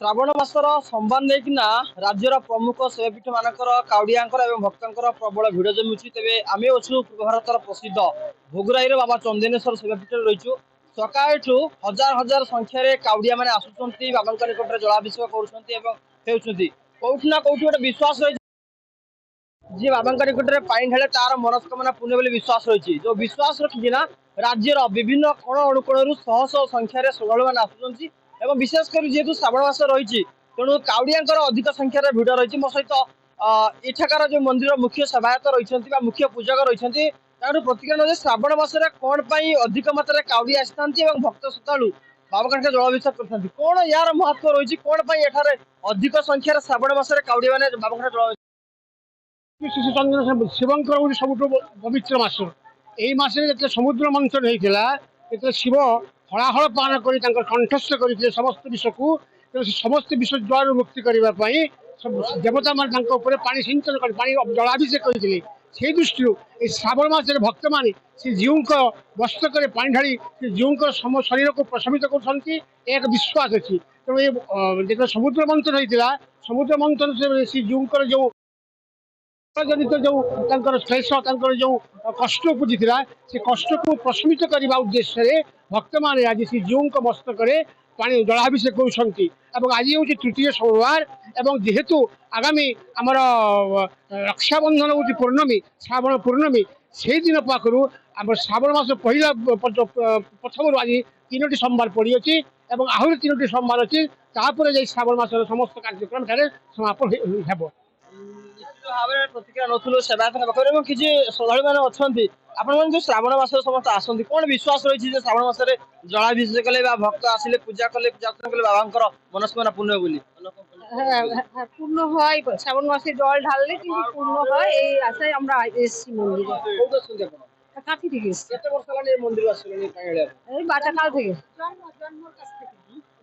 ଶ୍ରାବଣ ମାସର ସମ୍ବାଦ ନେଇକିନା ରାଜ୍ୟର ପ୍ରମୁଖ ଶୈବପୀଠ ମାନଙ୍କର କାଉଡ଼ିଆଙ୍କର ଏବଂ ଭକ୍ତଙ୍କର ପ୍ରବଳ ଭିଡ଼ ଜମୁଛି। ତେବେ ଆମେ ଅଛୁ ପୂର୍ବ ଭାରତର ପ୍ରସିଦ୍ଧ ଭୋଗୁରାଇର ବାବା ଚନ୍ଦନେଶ୍ୱର ଶୈବପୀଠରେ ରହିଛୁ। ସକାଳଠୁ ହଜାର ହଜାର ସଂଖ୍ୟାରେ କାଉଡ଼ିଆ ମାନେ ଆସୁଛନ୍ତି, ବାବାଙ୍କ ନିକଟରେ ଜଳାଭିଷେକ କରୁଛନ୍ତି ଏବଂ ହେଉଛନ୍ତି। କୋଉଠି ନା କୋଉଠି ଗୋଟେ ବିଶ୍ୱାସ ରହିଛି, ଯିଏ ବାବାଙ୍କ ନିକଟରେ ପାଣି ଢାଳେ ତାର ମନସ୍କାମନା ପୂର୍ଣ୍ଣ ବୋଲି ବିଶ୍ୱାସ ରହିଛି। ଯୋଉ ବିଶ୍ୱାସ ରଖିକିନା ରାଜ୍ୟର ବିଭିନ୍ନ କୋଣ ଅନୁକୋଣରୁ ଶହ ଶହ ସଂଖ୍ୟାରେ ଶ୍ରଦ୍ଧାଳୁ ମାନେ ଆସୁଛନ୍ତି ଏବଂ ବିଶେଷ କରି ଯେହେତୁ ଶ୍ରାବଣ ମାସ ରହିଛି ତେଣୁ କାଉଡ଼ିଆଙ୍କର ଅଧିକ ସଂଖ୍ୟାରେ ଭିଡ଼ ରହିଛି। ମୋ ସହିତ ଏଠାକାର ଯୋଉ ମନ୍ଦିର ମୁଖ୍ୟ ସେବାୟତ ରହିଛନ୍ତି ବା ମୁଖ୍ୟ ପୂଜକ ରହିଛନ୍ତି, ତାଠୁ ପ୍ରତିଜ୍ଞା ନେଉଛି ଶ୍ରାବଣ ମାସରେ କଣ ପାଇଁ ଅଧିକ ମାତ୍ରାରେ କାଉଡ଼ିଆ ଆସିଥାନ୍ତି ଏବଂ ଭକ୍ତ ଶ୍ରଦ୍ଧାଳୁ ବାବାଙ୍କ ନିକଟରେ ଜଳାଭିଷେକ କରିଥାନ୍ତି। କଣ ୟାର ମହତ୍ଵ ରହିଛି, କଣ ପାଇଁ ଏଠାରେ ଅଧିକ ସଂଖ୍ୟାରେ ଶ୍ରାବଣ ମାସରେ କାଉଡ଼ିଆ ମାନେ ବାବାଙ୍କ ନିକଟରେ ଜଳ ଚନ୍ଦ୍ର ଶିବଙ୍କର ଗୋଟେ ସବୁଠୁ ପବିତ୍ର ମାସ। ଏଇ ମାସରେ ଯେତେ ସମୁଦ୍ର ମନ୍ଥନ ହେଇଥିଲା, ଯେତେ ଶିବ ହଳାହଳ ପାନ କରି ତାଙ୍କର କଣ୍ଠସ୍ଥ କରିଥିଲେ ସମସ୍ତ ବିଷକୁ, ତେଣୁ ସେ ସମସ୍ତ ବିଷ ଦ୍ୱାରରୁ ମୁକ୍ତି କରିବା ପାଇଁ ଦେବତାମାନେ ତାଙ୍କ ଉପରେ ପାଣି ସିଞ୍ଚନ କରି ପାଣି ଜଳାଭିଷେକ କରିଥିଲେ। ସେଇ ଦୃଷ୍ଟିରୁ ଏଇ ଶ୍ରାବଣ ମାସରେ ଭକ୍ତମାନେ ସେ ଜୀଉଙ୍କ ମସ୍ତକରେ ପାଣି ଢାଳି ସେ ଜୀଉଙ୍କ ଶରୀରକୁ ପ୍ରଶମିତ କରୁଛନ୍ତି, ଏ ଏକ ବିଶ୍ୱାସ ଅଛି। ତେଣୁ ଏ ଯେତେବେଳେ ସମୁଦ୍ର ମନ୍ଥନ ହେଇଥିଲା, ସମୁଦ୍ର ମନ୍ଥନ ସେ ଜୀଉଙ୍କର ଯେଉଁ ଜନିତ ଯେଉଁ ତାଙ୍କର କ୍ଲେଶ, ତାଙ୍କର ଯେଉଁ କଷ୍ଟ ଉପୁଜିଥିଲା, ସେ କଷ୍ଟକୁ ପ୍ରଶମିତ କରିବା ଉଦ୍ଦେଶ୍ୟରେ ଭକ୍ତମାନେ ଆଜି ଶ୍ରୀ ଜୀଉଙ୍କ ମସ୍ତକରେ ପାଣି ଜଳାଭିଷେକ କରୁଛନ୍ତି। ଏବଂ ଆଜି ହେଉଛି ତୃତୀୟ ସୋମବାର ଏବଂ ଯେହେତୁ ଆଗାମୀ ଆମର ରକ୍ଷାବନ୍ଧନ ହେଉଛି ପୂର୍ଣ୍ଣମୀ, ଶ୍ରାବଣ ପୂର୍ଣ୍ଣମୀ, ସେଇଦିନ ପାଖରୁ ଆମର ଶ୍ରାବଣ ମାସ ପହିଲା ପ୍ରଥମରୁ ଆଜି 3ଟି ସୋମବାର ପଡ଼ିଅଛି ଏବଂ ଆହୁରି 3ଟି ସୋମବାର ଅଛି। ତାପରେ ଯାଇ ଶ୍ରାବଣ ମାସର ସମସ୍ତ କାର୍ଯ୍ୟକ୍ରମ ଠାରେ ସମାପନ ହେବ। ନିଶ୍ଚିତ ଭାବରେ ପ୍ରତିକ୍ରିୟା ନଉଥିଲୁ ସେବାୟତଙ୍କ ପାଖରେ ଏବଂ କିଛି ଶ୍ରଦ୍ଧାଳୁ ମାନେ ଅଛନ୍ତି। ଆପଣମାନେ ଯୋଉ ଶ୍ରାବଣ ମାସରେ ସମସ୍ତେ ଆସନ୍ତି, କଣ ବିଶ୍ୱାସ ରହିଛି ଯେ ଶ୍ରାବଣ ମାସରେ ଜଳାଭିଷେକ କଲେ ବା ଭକ୍ତ ଆସିଲେ ପୂଜା କଲେ ପୂଜାର୍ଚ୍ଚନା କଲେ ବାବାଙ୍କର মনস্কামনা পূর্ণ হয় বলি? হ্যাঁ, হ্যাঁ, পূর্ণ হয়। শ্রাবণ মাসে জল ঢাললে কিন্তু পূর্ণ হয়, এই আশায় আমরা এসেছি মন্দিরে। কোଉଠୁ ଆସୁଛନ୍ତି ଆପଣ? কাঁথি থেকে এসেছি, କେତେ ବର୍ଷ ହେଲାଣି এই মন্দির আসলেন পানি ঢালিବା ପାଇଁ? এই বাচ্চাকাল থেকে।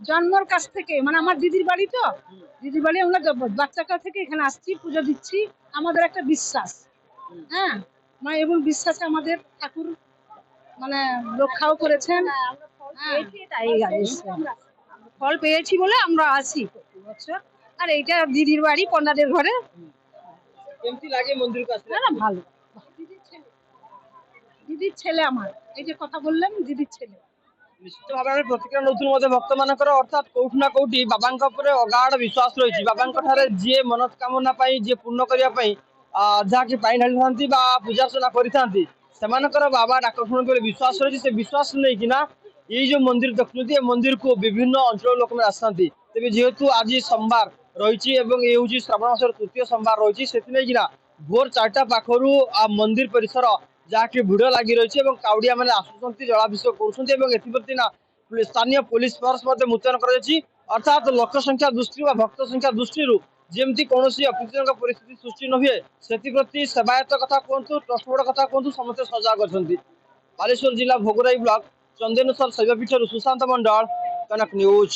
জন্মর কাছ থেকে, মানে আমার দিদির বাড়ি তো, দিদির বাড়ি আমরা বাচ্চাকাল থেকে এখানে আসছি, পুজো দিচ্ছি। আমাদের একটা বিশ্বাস, হ্যাঁ, মানে এবং বিশ্বাসে আমাদের ঠাকুর মানে রক্ষাও করেছেন। হ্যাঁ, তাই এসেছি। ফল পেয়েছি বলে আমরা আসি প্রতি বছর। আর এইটা দিদির বাড়ি, পন্ডাদের ঘরে। কেমতি লাগে মন্দিরକୁ আসলে? না না, ভালো। দিদির ছেলে আমার, এই যে কথা বললেন, দিদির ছেলে। ନିଶ୍ଚିତ ଭାବରେ ଆମେ ପ୍ରତିକ୍ରିୟା ନେଉଥିଲୁ ମଧ୍ୟ ଭକ୍ତମାନଙ୍କର, ଅର୍ଥାତ୍ କୋଉଠି ନା କୋଉଠି ବାବାଙ୍କ ଉପରେ ଅଗାଢ ବିଶ୍ୱାସ ରହିଛି। ବାବାଙ୍କ ଠାରେ ଯିଏ ମନସ୍କାମନା ପାଇଁ, ଯିଏ ପୂର୍ଣ୍ଣ କରିବା ପାଇଁ ଯାହାକି ପାଣି ଢାଳିଥାନ୍ତି ବା ପୂଜାର୍ଚ୍ଚନା କରିଥାନ୍ତି, ସେମାନଙ୍କର ବାବା ଡାକ ଶୁଣନ୍ତି ବୋଲି ବିଶ୍ୱାସ ରହିଛି। ସେ ବିଶ୍ୱାସ ନେଇକିନା ଏଇ ଯୋଉ ମନ୍ଦିର ଦେଖୁଛନ୍ତି, ଏ ମନ୍ଦିରକୁ ବିଭିନ୍ନ ଅଞ୍ଚଳର ଲୋକମାନେ ଆସିଥାନ୍ତି। ତେବେ ଯେହେତୁ ଆଜି ସୋମବାର ରହିଛି ଏବଂ ଏ ହେଉଛି ଶ୍ରାବଣ ମାସର ତୃତୀୟ ସୋମବାର ରହିଛି, ସେଥିନେଇକିନା ଭୋର 4ଟା ପାଖରୁ ମନ୍ଦିର ପରିସର ଯାହାକି ଭିଡ଼ ଲାଗି ରହିଛି ଏବଂ କାଉଡ଼ିଆ ମାନେ ଆସୁଛନ୍ତି, ଜଳାଭିଷେକ କରୁଛନ୍ତି ଏବଂ ଏଥିପ୍ରତି ନା ସ୍ଥାନୀୟ ପୋଲିସ ଫୋର୍ସ ମଧ୍ୟ ମୁତୟନ କରାଯାଇଛି। ଅର୍ଥାତ୍ ଲୋକ ସଂଖ୍ୟା ଦୃଷ୍ଟିରୁ ବା ଭକ୍ତ ସଂଖ୍ୟା ଦୃଷ୍ଟିରୁ ଯେମିତି କୌଣସି ଅପ୍ରୀତିକର ପରିସ୍ଥିତି ସୃଷ୍ଟି ନ ହୁଏ, ସେଥିପ୍ରତି ସେବାୟତ କଥା କୁହନ୍ତୁ, ଟ୍ରଷ୍ଟ ବୋର୍ଡ କଥା କୁହନ୍ତୁ, ସମସ୍ତେ ସଜାଗ ଅଛନ୍ତି। ବାଲେଶ୍ୱର ଜିଲ୍ଲା ଭୋଗରାଇ ବ୍ଲକ ଚନ୍ଦନେଶ୍ୱର ଶୈବପୀଠରୁ ସୁଶାନ୍ତ ମଣ୍ଡଳ, କନକ ନ୍ୟୁଜ।